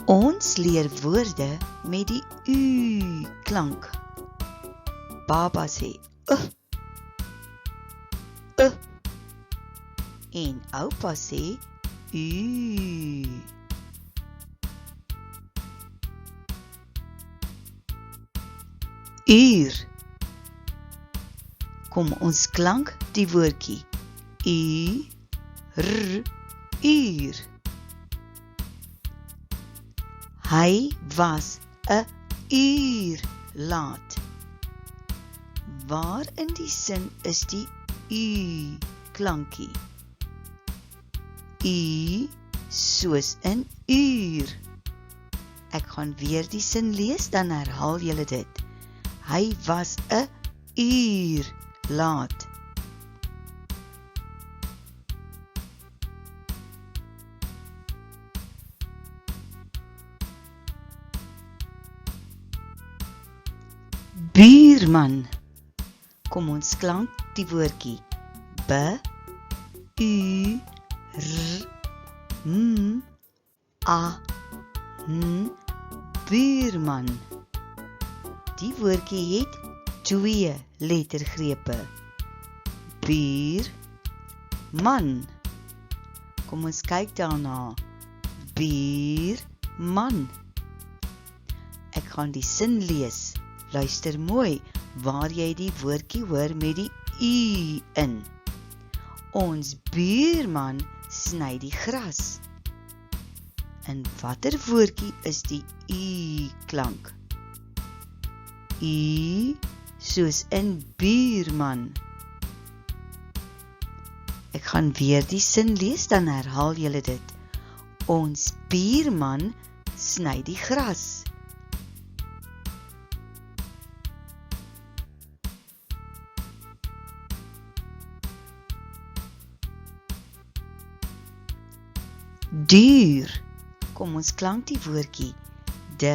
Ons leer woorde met die U-klank. Baba sê en oupa sê U. Uur. Kom ons klank die woordjie U, R, uur. Hy was 'n uur laat. Waar in die sin is die U klankie? U soos in uur. Ek gaan weer die sin lees, dan herhaal julle dit. Hy was 'n uur laat. Buurman. Kom ons klank die woordjie B, U, R, M, A, N, buurman. Die woordjie het 2 lettergrepe. Buur, man. Kom ons kyk daarna. Buur, man. Ek gaan die sin lees. Luister mooi, waar jy die woordjie hoor met die U in. Ons buurman sny die gras. In watter woordjie is die U klank? U soos in buurman. Ek gaan weer die sin lees, dan herhaal julle dit. Ons buurman sny die gras. Duur. Kom ons klank die woordjie D,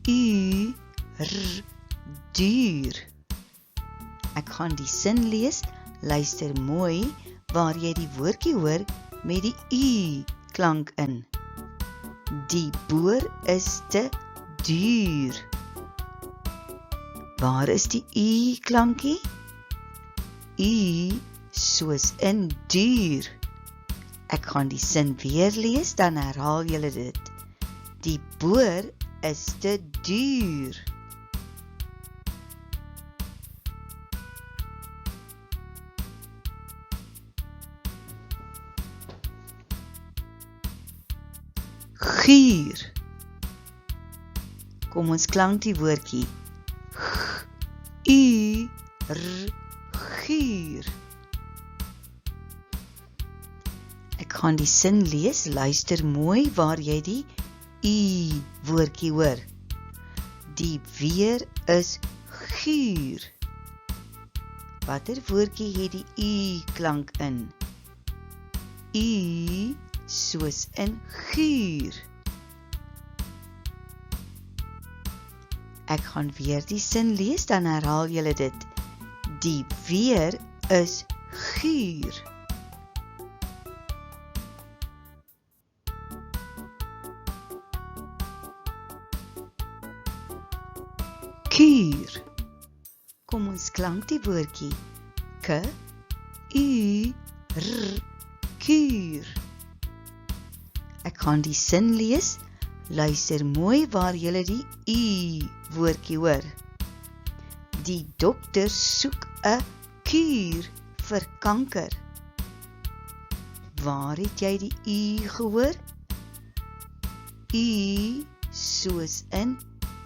U, R, duur. Ek gaan die sin lees, luister mooi, waar jy die woordjie hoor met die U klank in. Die boer is te duur. Waar is die U klankie? U soos in duur. Ek gaan die sin weer lees, dan herhaal julle dit. Die boer is te duur. Guur. Kom ons klank die woordjie G, U, R, guur. Ek gaan die sin lees, luister mooi waar jy die U woordjie hoor. Die weer is guur. Watter woordjie het die U klank in? U soos in guur. Ek gaan weer die sin lees, dan herhaal julle dit. Die weer is guur. Kuur. Kom ons klank die woordjie K, U, R, kuur. Ek gaan die sin lees, luister mooi waar julle die U woordjie hoor. Die dokter soek 'n kuur vir kanker. Waar het jy die U gehoor? U soos in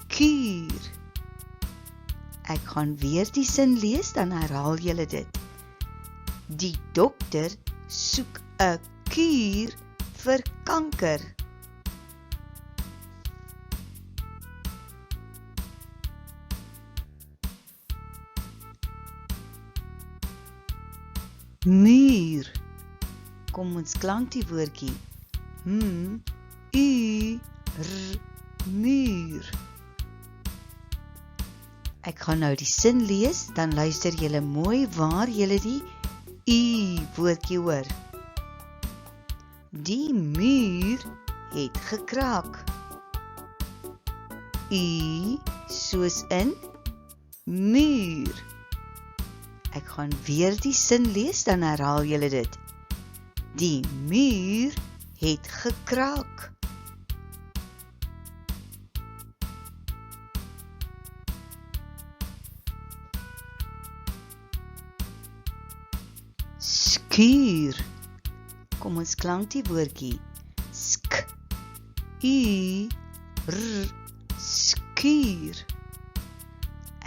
kuur. Ek gaan weer die sin lees, dan herhaal julle dit. Die dokter soek 'n kuur vir kanker. Muur. Kom ons klank die woordjie M, U, R, muur. Ek gaan nou die sin lees, dan luister julle mooi waar julle die U woordjie hoor. Die muur het gekraak. U soos in muur. Ek gaan weer die sin lees, dan herhaal julle dit. Die muur het gekraak. Skuur. Kom ons klank die woordjie. Sk. U. R. Skuur.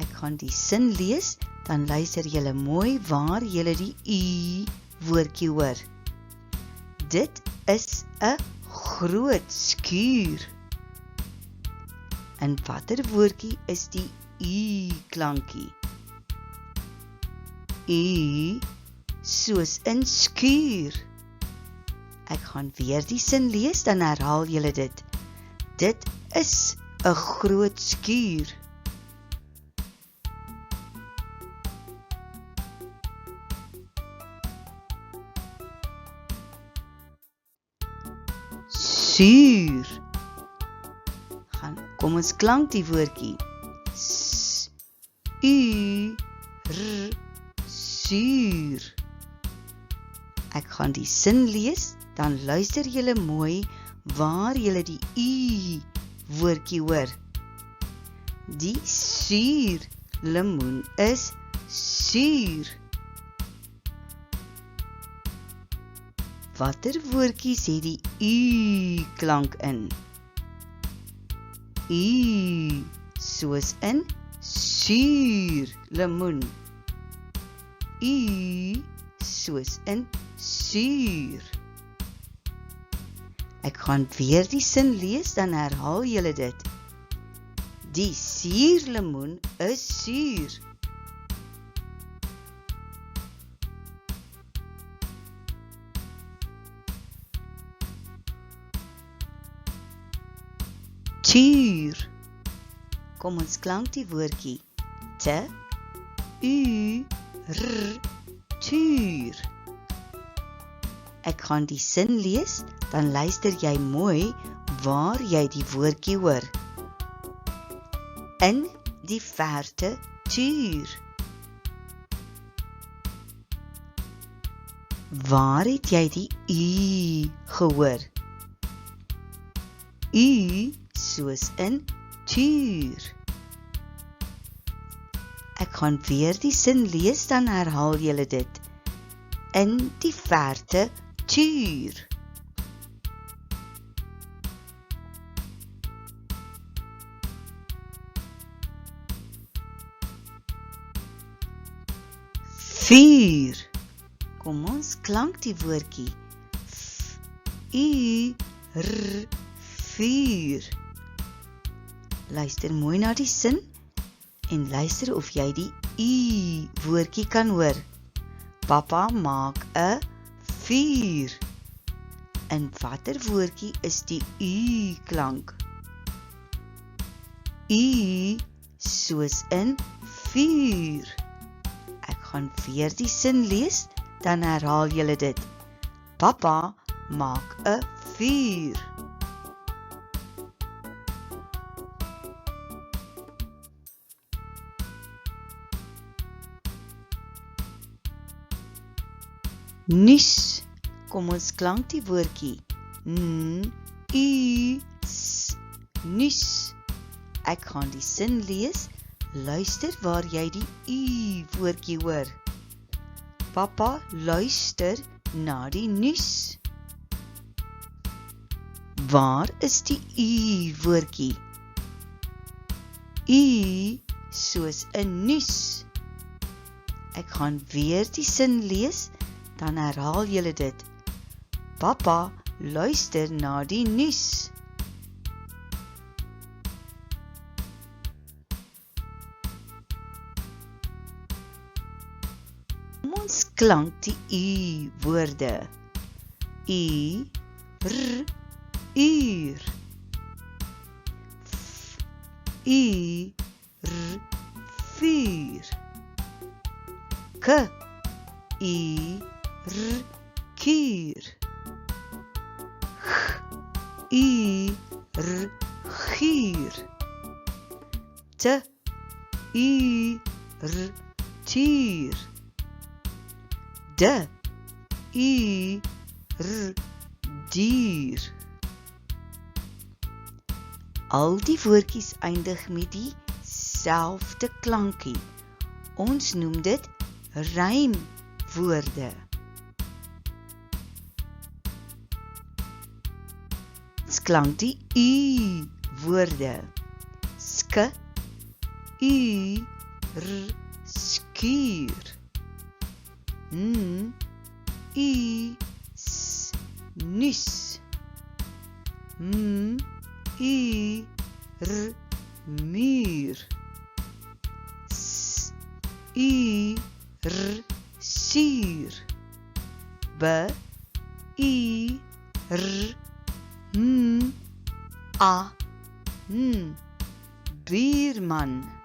Ek gaan die sin lees, dan luister julle mooi waar julle die U woordjie hoor. Dit is 'n groot skuur. In watter woordjie is die U klankie? U soos in skuur. Ek gaan weer die sin lees, dan herhaal julle dit. Dit is 'n groot skuur. Suur. Kom ons klank die woordjie. S. U. R. Suur. Ek gaan die sin lees, dan luister julle mooi waar julle die U woordjie hoor. Die suur lemoen is suur. Watter woordjies het die U klank in? U soos in suur lemoen. U soos in suur. Ek gaan weer die sin lees, dan herhaal julle dit. Die suurlemoen is suur. Tuur. Kom ons klank die woordjie. Te. U. R. Tuur. Ek gaan die sin lees, dan luister jy mooi waar jy die woordjie hoor. In die verte tuur. Waar het jy die U gehoor? U soos in tuur. Ek gaan weer die sin lees, dan herhaal julle dit. In die verte tuur. Vuur. Kom ons klank die woordjie. F. U. R. Vuur. Luister mooi na die sin en luister of jy die U woordjie kan hoor. Papa maak 'n vuur. In watter woordjie is die U klank? U soos in vuur. Ek gaan weer die sin lees, dan herhaal julle dit. Papa maak 'n vuur. Nuus. Kom ons klank die woordjie. N. U. S. Nuus. Ek gaan die sin lees. Luister waar jy die U woordjie hoor. Papa luister na die nuus. Waar is die U woordjie? U soos in nuus. Ek gaan weer die sin lees, dan herhaal julle dit. Papa luister na die nuus. Ons klank die U woorde. U. R. Uur. F. U. R. Vuur. K. U. R. Kuur. G. U. R. Guur. T U R tuur. D U R duur. Al die woordjies eindig met dieselfde klankie. Ons noem dit rymwoorde. Ons klank die U woorde. Sk, U, R, skuur. N, U, S, nuus. M, U, R, muur. S, U, R, suur. B, U, R, A, N, buurman.